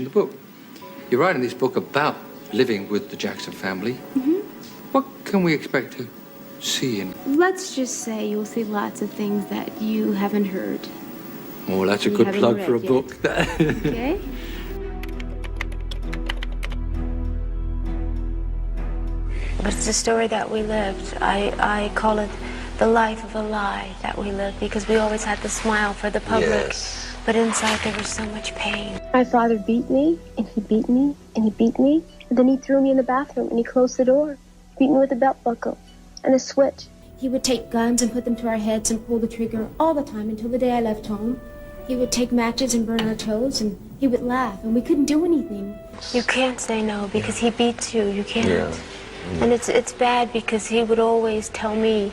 in the book. You're writing this book about living with the Jackson family. Mm-hmm. What can we expect to see in? Let's just say you'll see lots of things that you haven't heard. Oh, that's a You good haven't plug read for a yet. book. Okay? But it's a story that we lived. I call it the life of a lie that we lived, because we always had to smile for the public. Yes. But inside there was so much pain. My father beat me, and he beat me, and he beat me. And then he threw me in the bathroom, and he closed the door. Beat me with a belt buckle and a switch. He would take guns and put them to our heads and pull the trigger all the time until the day I left home. He would take matches and burn our toes, and he would laugh, and we couldn't do anything. You can't say no because he beats you. You can't. Yeah. And it's bad because he would always tell me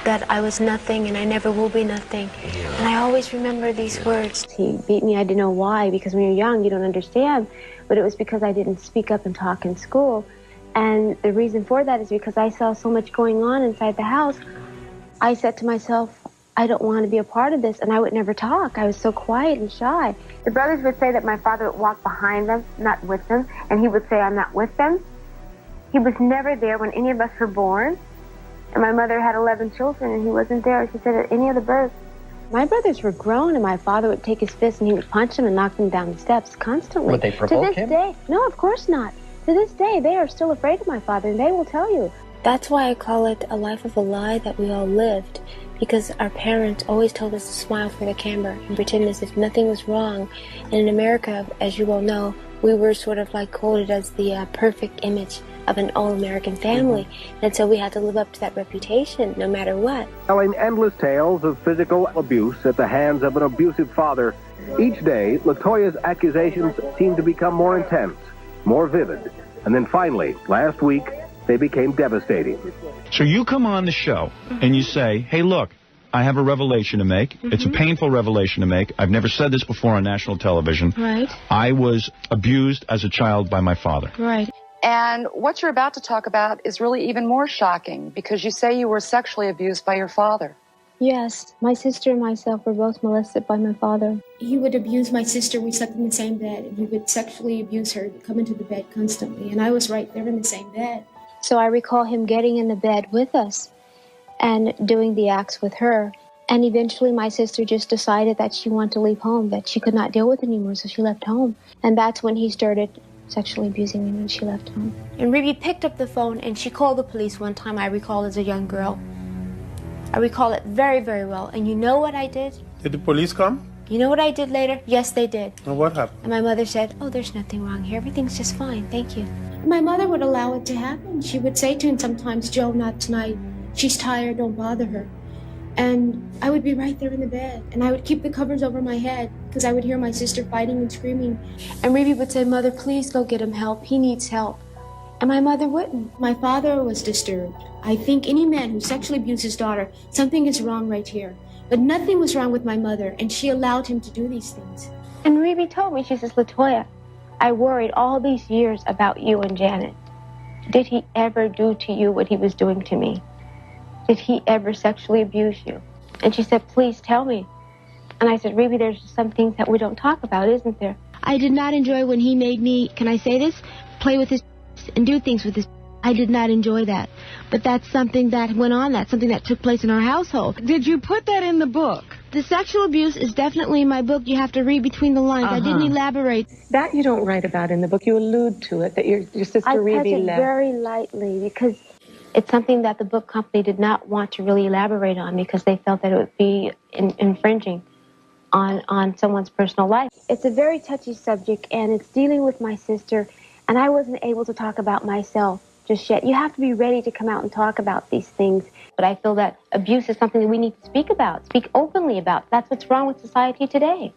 that I was nothing and I never will be nothing. Yeah. And I always remember these words. He beat me. I didn't know why, because when you're young, you don't understand. But it was because I didn't speak up and talk in school. And the reason for that is because I saw so much going on inside the house. I said to myself, I don't want to be a part of this, and I would never talk. I was so quiet and shy. The brothers would say that my father would walk behind them, not with them, and he would say, I'm not with them. He was never there when any of us were born. And my mother had 11 children, and he wasn't there, she said, at any of the births. My brothers were grown, and my father would take his fist and he would punch them and knock them down the steps constantly. Would they provoke him? To this day, no, of course not. To this day, they are still afraid of my father, and they will tell you. That's why I call it a life of a lie that we all lived, because our parents always told us to smile for the camera and pretend as if nothing was wrong. And in America, as you well know, we were sort of like quoted as the perfect image of an all-American family. And so we had to live up to that reputation no matter what. Telling endless tales of physical abuse at the hands of an abusive father. Each day, LaToya's accusations seemed to become more intense, more vivid. And then finally, last week, they became devastating. So you come on the show and you say, hey, look, I have a revelation to make. It's a painful revelation to make. I've never said this before on national television. Right. I was abused as a child by my father. Right. And what you're about to talk about is really even more shocking, because you say you were sexually abused by your father. Yes, my sister and myself were both molested by my father. He would abuse my sister. We slept in the same bed, and he would sexually abuse her. He would come into the bed constantly, and I was right there in the same bed. So I recall him getting in the bed with us and doing the acts with her. And eventually my sister just decided that she wanted to leave home, that she could not deal with it anymore, so she left home. And that's when he started sexually abusing me, when she left home. And Ruby picked up the phone and she called the police one time, I recall, as a young girl. I recall it very, very well. And you know what I did? Did the police come? You know what I did later? Yes, they did. And what happened? And my mother said, oh, there's nothing wrong here. Everything's just fine. Thank you. My mother would allow it to happen. She would say to him sometimes, Joe, not tonight. She's tired, don't bother her. And I would be right there in the bed, and I would keep the covers over my head because I would hear my sister fighting and screaming. And Ruby would say, Mother, please go get him help. He needs help. And my mother wouldn't. My father was disturbed. I think any man who sexually abused his daughter, something is wrong right here. But nothing was wrong with my mother, and she allowed him to do these things. And Ruby told me, she says, LaToya, I worried all these years about you and Janet. Did he ever do to you what he was doing to me? Did he ever sexually abuse you? And she said, please tell me. And I said, Ruby, there's some things that we don't talk about, isn't there? I did not enjoy when he made me, can I say this, play with his and do things with his. I did not enjoy that. But that's something that went on. That's something that took place in our household. Did you put that in the book? The sexual abuse is definitely in my book. You have to read between the lines. I didn't elaborate. That you don't write about in the book. You allude to it, that your sister Ruby I touch it left. very lightly because it's something that the book company did not want to really elaborate on because they felt that it would be infringing on someone's personal life. It's a very touchy subject, and it's dealing with my sister, and I wasn't able to talk about myself just yet. You have to be ready to come out and talk about these things. But I feel that abuse is something that we need to speak about, speak openly about. That's what's wrong with society today.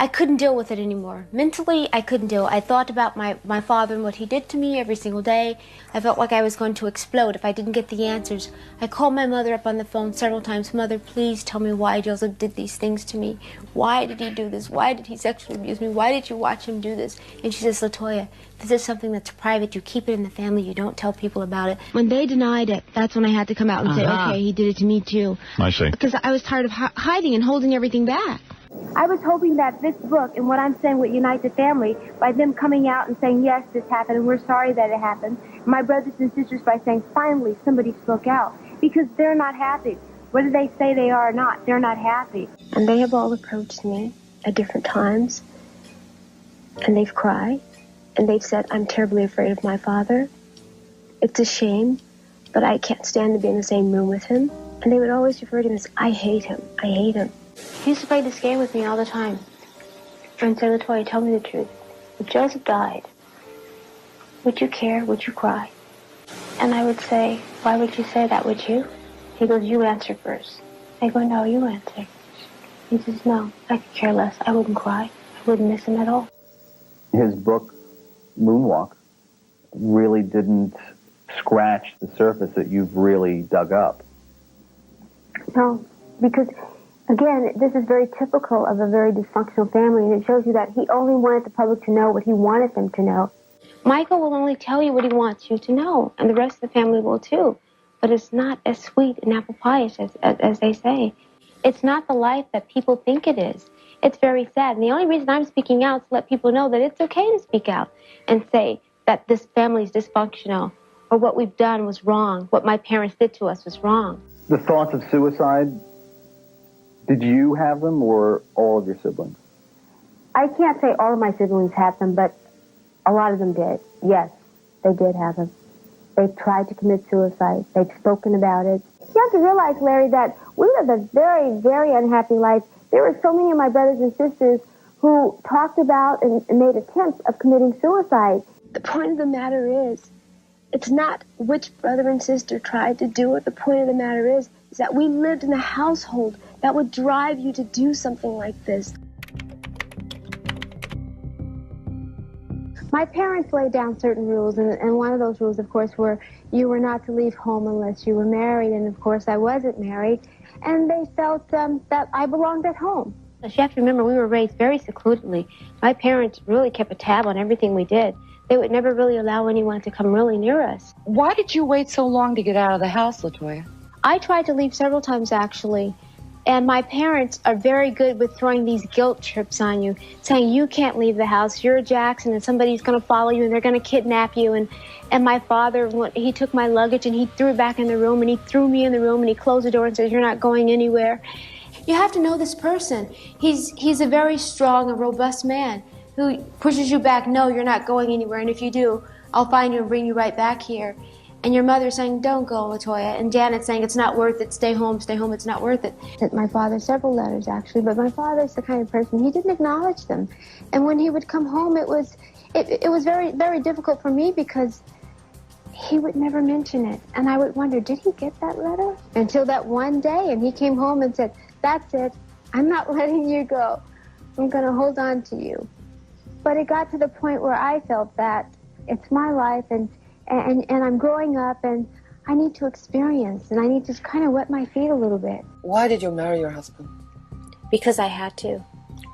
I couldn't deal with it anymore. Mentally, I couldn't deal. I thought about my father and what he did to me every single day. I felt like I was going to explode if I didn't get the answers. I called my mother up on the phone several times. Mother, please tell me why Joseph did these things to me. Why did he do this? Why did he sexually abuse me? Why did you watch him do this? And she says, LaToya, this is something that's private. You keep it in the family. You don't tell people about it. When they denied it, that's when I had to come out and say, okay, he did it to me too. I see. Because I was tired of hiding and holding everything back. I was hoping that this book and what I'm saying would unite the family by them coming out and saying, yes, this happened, and we're sorry that it happened. My brothers and sisters by saying, finally, somebody spoke out, because they're not happy. Whether they say they are or not, they're not happy. And they have all approached me at different times, and they've cried, and they've said, I'm terribly afraid of my father. It's a shame, but I can't stand to be in the same room with him. And they would always refer to him as, I hate him, I hate him. He used to play this game with me all the time. And say, Latoya, tell me the truth. If Joseph died, would you care? Would you cry? And I would say, why would you say that, would you? He goes, you answer first. I go, no, you answer. He says, no, I could care less. I wouldn't cry. I wouldn't miss him at all. His book, Moonwalk, really didn't scratch the surface that you've really dug up. No, because, again, this is very typical of a very dysfunctional family, and it shows you that he only wanted the public to know what he wanted them to know. Michael will only tell you what he wants you to know, and the rest of the family will too. But it's not as sweet and apple pie as they say. It's not the life that people think it is. It's very sad. And the only reason I'm speaking out is to let people know that it's okay to speak out and say that this family is dysfunctional, or what we've done was wrong, what my parents did to us was wrong. The thoughts of suicide, did you have them or all of your siblings? I can't say all of my siblings had them, but a lot of them did. Yes, they did have them. They've tried to commit suicide. They've spoken about it. You have to realize, Larry, that we lived a very, very unhappy life. There were so many of my brothers and sisters who talked about and made attempts of committing suicide. The point of the matter is, it's not which brother and sister tried to do it. The point of the matter is that we lived in a household that would drive you to do something like this. My parents laid down certain rules, and one of those rules, of course, were you were not to leave home unless you were married, and of course I wasn't married, and they felt that I belonged at home. You have to remember, we were raised very secludedly. My parents really kept a tab on everything we did. They would never really allow anyone to come really near us. Why did you wait so long to get out of the house, Latoya? I tried to leave several times, actually. And my parents are very good with throwing these guilt trips on you, saying you can't leave the house, you're a Jackson, and somebody's going to follow you, and they're going to kidnap you. And my father, he took my luggage, and he threw it back in the room, and he threw me in the room, and he closed the door and said, you're not going anywhere. You have to know this person. He's a very strong and robust man who pushes you back, no, you're not going anywhere, and if you do, I'll find you and bring you right back here. And your mother saying, don't go, Latoya. And Janet saying, it's not worth it, stay home, it's not worth it. Sent my father several letters, actually, but my father's the kind of person, he didn't acknowledge them. And when he would come home, it was very, very difficult for me because he would never mention it. And I would wonder, did he get that letter? Until that one day, and he came home and said, that's it, I'm not letting you go. I'm going to hold on to you. But it got to the point where I felt that it's my life, and I'm growing up, and I need to experience, and I need to kind of wet my feet a little bit. Why did you marry your husband? Because I had to.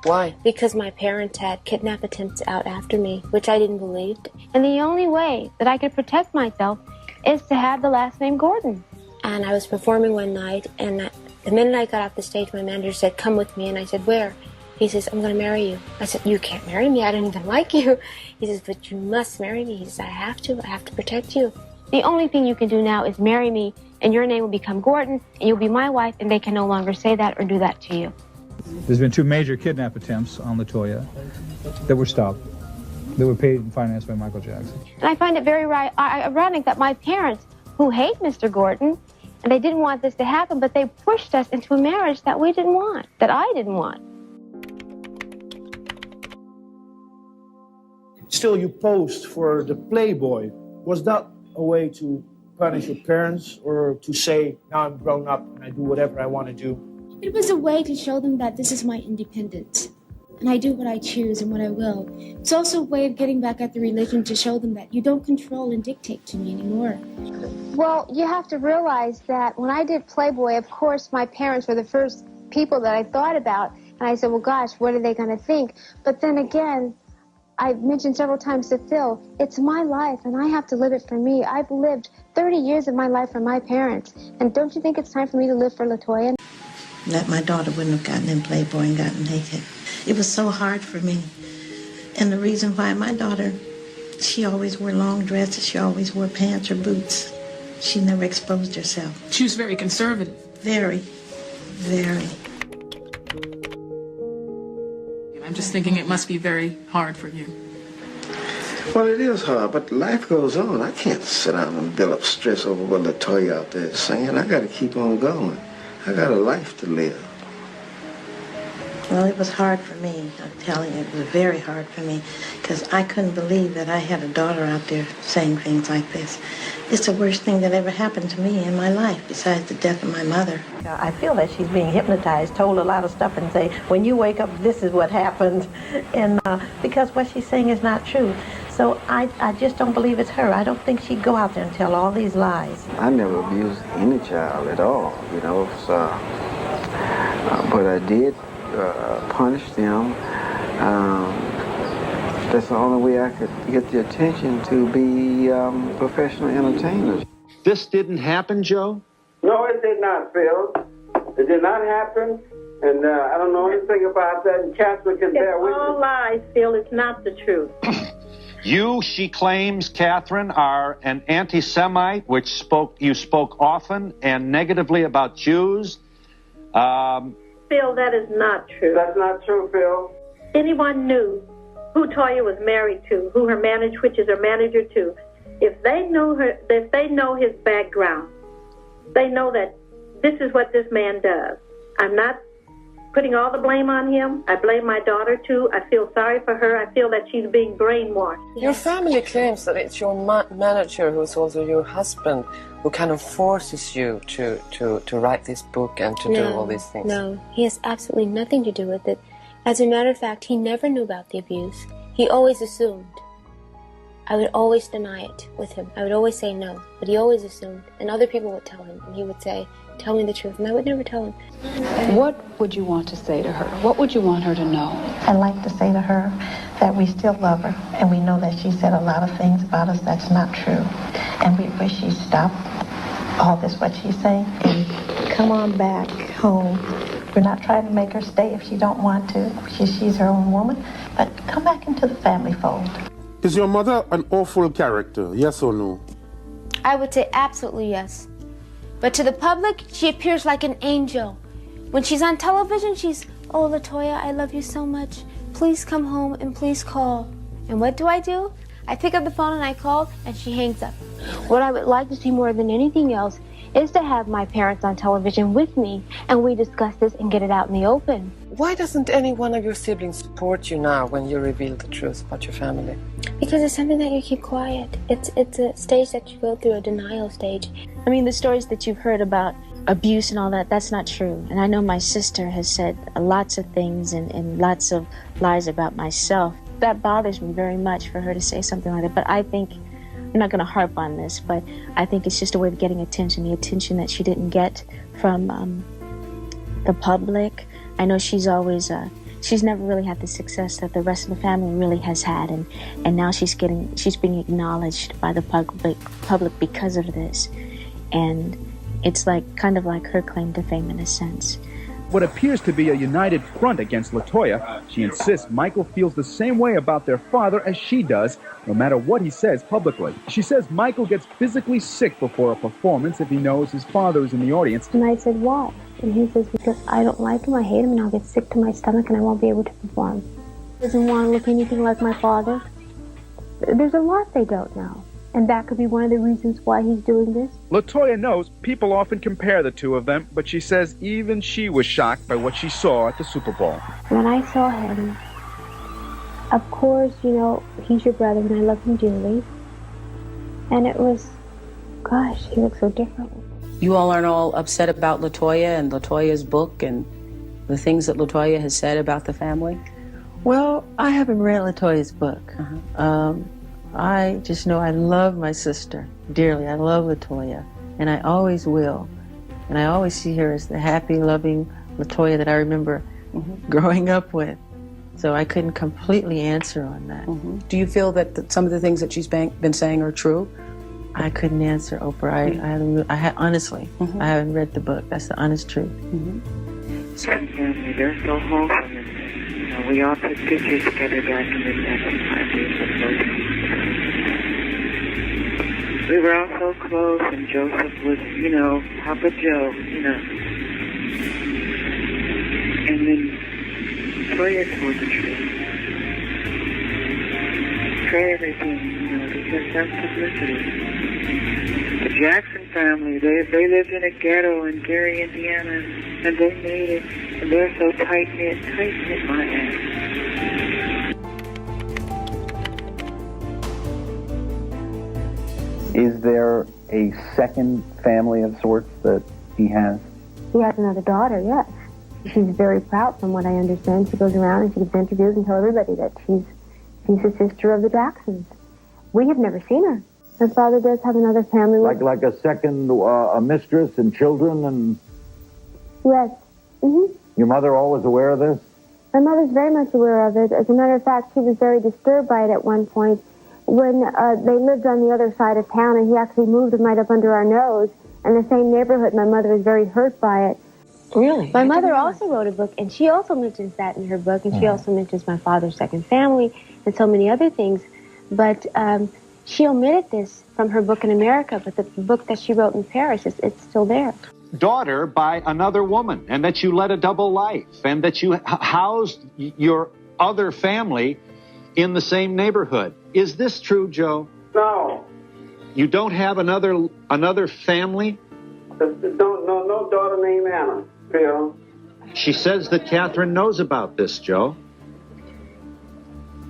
Why? Because my parents had kidnap attempts out after me, which I didn't believe. And the only way that I could protect myself is to have the last name Gordon. And I was performing one night, and the minute I got off the stage, my manager said, come with me. And I said, where? He says, I'm going to marry you. I said, you can't marry me. I don't even like you. He says, but you must marry me. He says, I have to protect you. The only thing you can do now is marry me, and your name will become Gordon, and you'll be my wife, and they can no longer say that or do that to you. There's been 2 major kidnap attempts on Latoya that were stopped. They were paid and financed by Michael Jackson. And I find it very ironic that my parents, who hate Mr. Gordon, and they didn't want this to happen, but they pushed us into a marriage that we didn't want, that I didn't want. Still, you posed for the Playboy. Was that a way to punish your parents, or to say, now I'm grown up and I do whatever I want to do? It was a way to show them that this is my independence, and I do what I choose and what I will. It's also a way of getting back at the religion to show them that you don't control and dictate to me anymore. Well, you have to realize that when I did Playboy, of course, my parents were the first people that I thought about, and I said, well, gosh, what are they going to think? But then again, I've mentioned several times to Phil, it's my life, and I have to live it for me. I've lived 30 years of my life for my parents, and don't you think it's time for me to live for Latoya? that my daughter wouldn't have gotten in Playboy and gotten naked. It was so hard for me. And the reason why my daughter, she always wore long dresses, she always wore pants or boots. She never exposed herself. She was very conservative. Very, very. I'm just thinking it must be very hard for you. Well, it is hard, but life goes on. I can't sit down and build up stress over what LaToya out there is saying. I got to keep on going. I got a life to live. Well, it was hard for me. I'm telling you, it was very hard for me because I couldn't believe that I had a daughter out there saying things like this. It's the worst thing that ever happened to me in my life, besides the death of my mother. I feel that she's being hypnotized, told a lot of stuff and say, when you wake up, this is what happened. And because what she's saying is not true. So I just don't believe it's her. I don't think she'd go out there and tell all these lies. I never abused any child at all, you know, so, but I did punish them. That's the only way I could get the attention to be professional entertainers. This didn't happen, Joe? No, it did not, Phil. It did not happen, and I don't know anything about that, and Catherine can bear with me. It's all lies, Phil. It's not the truth. You, she claims, Catherine, are an anti-Semite, which you spoke often and negatively about Jews. Phil, that is not true. That's not true, Phil. Anyone knew who Toya was married to, who her which is her manager to. If they know his background, they know that this is what this man does. I'm not putting all the blame on him. I blame my daughter too. I feel sorry for her. I feel that she's being brainwashed. Your family claims that it's your manager, who's also your husband, who kind of forces you to write this book and to do all these things. No, he has absolutely nothing to do with it. As a matter of fact, he never knew about the abuse. He always assumed. I would always deny it with him. I would always say no, but he always assumed. And other people would tell him, and he would say, tell me the truth, and I would never tell him. What would you want to say to her? What would you want her to know? I'd like to say to her that we still love her, and we know that she said a lot of things about us that's not true. And we wish she'd stop all this, what she's saying, and come on back home. We're not trying to make her stay if she don't want to. She's her own woman, but come back into the family fold. Is your mother an awful character, yes or no? I would say absolutely yes. But to the public, she appears like an angel. When she's on television, she's, oh, LaToya, I love you so much. Please come home and please call. And what do? I pick up the phone and I call, and she hangs up. What I would like to see more than anything else is to have my parents on television with me, and we discuss this and get it out in the open. Why doesn't any one of your siblings support you now when you reveal the truth about your family? Because it's something that you keep quiet. It's a stage that you go through, a denial stage. I mean, the stories that you've heard about abuse and all that, that's not true. And I know my sister has said lots of things and lots of lies about myself. That bothers me very much for her to say something like that. But I think, I'm not going to harp on this, but I think it's just a way of getting attention, the attention that she didn't get from the public. I know she's always, she's never really had the success that the rest of the family really has had, and now she's being acknowledged by the public because of this. And it's kind of like her claim to fame in a sense. What appears to be a united front against LaToya, she insists Michael feels the same way about their father as she does, no matter what he says publicly. She says Michael gets physically sick before a performance if he knows his father is in the audience. And I said, why? And he says, because I don't like him, I hate him, and I'll get sick to my stomach and I won't be able to perform. He doesn't want to look anything like my father. There's a lot they don't know. And that could be one of the reasons why he's doing this. LaToya knows people often compare the two of them, but she says even she was shocked by what she saw at the Super Bowl. When I saw him, of course, he's your brother and I love him dearly. And it was, gosh, he looks so different. You all aren't all upset about LaToya and LaToya's book and the things that LaToya has said about the family? Well, I haven't read LaToya's book. I just know I love my sister dearly. I love LaToya, and I always will. And I always see her as the happy, loving LaToya that I remember growing up with. So I couldn't completely answer on that. Do you feel that some of the things that she's been saying are true? I couldn't answer, Oprah. I honestly, I haven't read the book. That's the honest truth. Swing family, they're so wholesome. And we all took pictures together back in the 90s and photos. We were all so close, and Joseph was, you know, Papa Joe, you know. And then Toya told the truth. For everything, you know, because that's publicity. The Jackson family, they lived in a ghetto in Gary, Indiana, and they made it, and they're so tight-knit, my ass. Is there a second family of sorts that he has? He has another daughter, yes. She's very proud, from what I understand. She goes around and she gives interviews and tells everybody that she's a sister of the Jacksons. We have never seen her. Her father does have another family. Like a second, a mistress and children and... Yes. Mm-hmm. Your mother always aware of this? My mother's very much aware of it. As a matter of fact, she was very disturbed by it at one point when they lived on the other side of town, and he actually moved them right up under our nose in the same neighborhood. My mother was very hurt by it. Really? My mother also wrote a book, and she also mentions that in her book, and she also mentions my father's second family and so many other things. But she omitted this from her book in America, but the book that she wrote in Paris, it's still there. Daughter by another woman, and that you led a double life, and that you housed your other family in the same neighborhood. Is this true, Joe? No. You don't have another family? No daughter named Anna, Phil. She says that Catherine knows about this, Joe.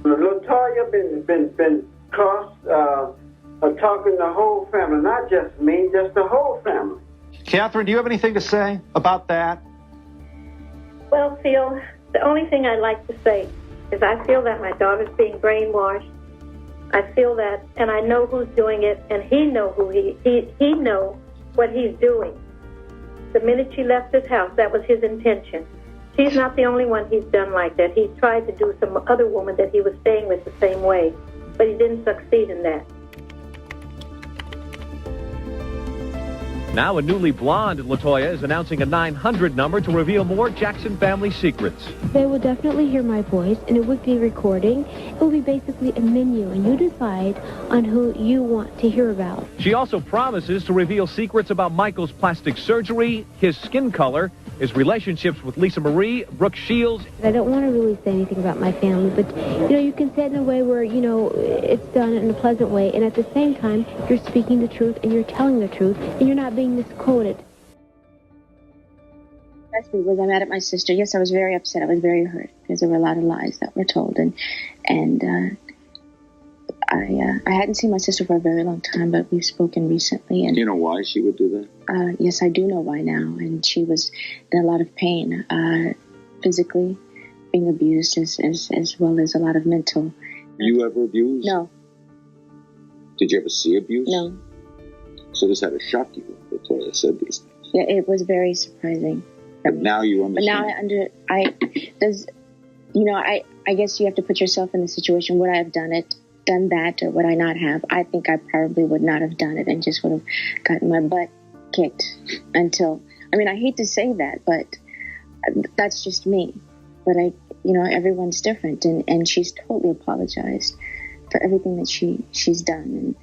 LaToya been talking the whole family, not just me, just the whole family. Catherine, do you have anything to say about that? Well, Phil, the only thing I'd like to say is I feel that my daughter's being brainwashed. I feel that, and I know who's doing it, and he know he know what he's doing. The minute she left his house, that was his intention. She's not the only one he's done like that. He tried to do some other woman that he was staying with the same way, but he didn't succeed in that. Now a newly blonde LaToya is announcing a 900 number to reveal more Jackson family secrets. They will definitely hear my voice, and it would be a recording. It will be basically a menu, and you decide on who you want to hear about. She also promises to reveal secrets about Michael's plastic surgery, his skin color, his relationships with Lisa Marie, Brooke Shields. I don't want to really say anything about my family, but, you can say it in a way where, it's done in a pleasant way, and at the same time, you're speaking the truth, and you're telling the truth, and you're not being misquoted. Last week was I mad at my sister. Yes, I was very upset. I was very hurt because there were a lot of lies that were told, and I hadn't seen my sister for a very long time, but we've spoken recently. And do you know why she would do that? Yes, I do know why now. And she was in a lot of pain, physically being abused as well as a lot of mental. Were you ever abused? No. Did you ever see abuse? No. So this had to shock you, LaToya said these things. Yeah, it was very surprising. But now you understand. But now I guess you have to put yourself in the situation. Would I have done that, or would I not have? I think I probably would not have done it and just would have gotten my butt kicked until, I hate to say that, but that's just me. But everyone's different, and she's totally apologized for everything that she's done,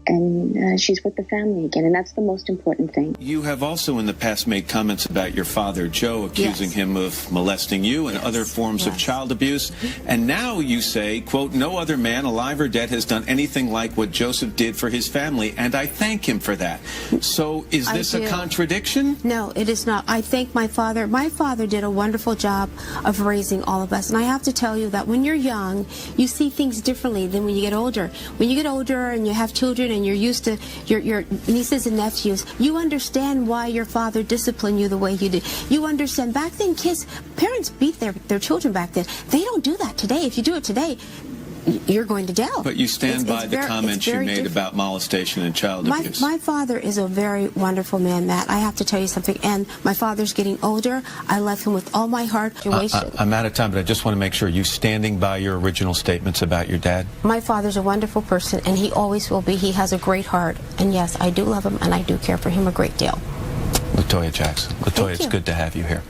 and she's with the family again, and that's the most important thing. You have also in the past made comments about your father, Joe, accusing him of molesting you and other forms of child abuse. And now you say, quote, no other man, alive or dead, has done anything like what Joseph did for his family, and I thank him for that. So is this a contradiction? No, it is not. I thank my father. My father did a wonderful job of raising all of us. And I have to tell you that when you're young, you see things differently than when you get older. When you get older and you have children and you're used to your nieces and nephews, you understand why your father disciplined you the way you did. You understand. Back then, parents beat their children back then. They don't do that today. If you do it today, you're going to jail. But you stand by the comments you made about molestation and child abuse. My father is a very wonderful man, Matt. I have to tell you something. And my father's getting older. I love him with all my heart. I'm out of time, but I just want to make sure you're standing by your original statements about your dad. My father's a wonderful person, and he always will be. He has a great heart. And yes, I do love him, and I do care for him a great deal. LaToya Jackson. LaToya, it's good to have you here.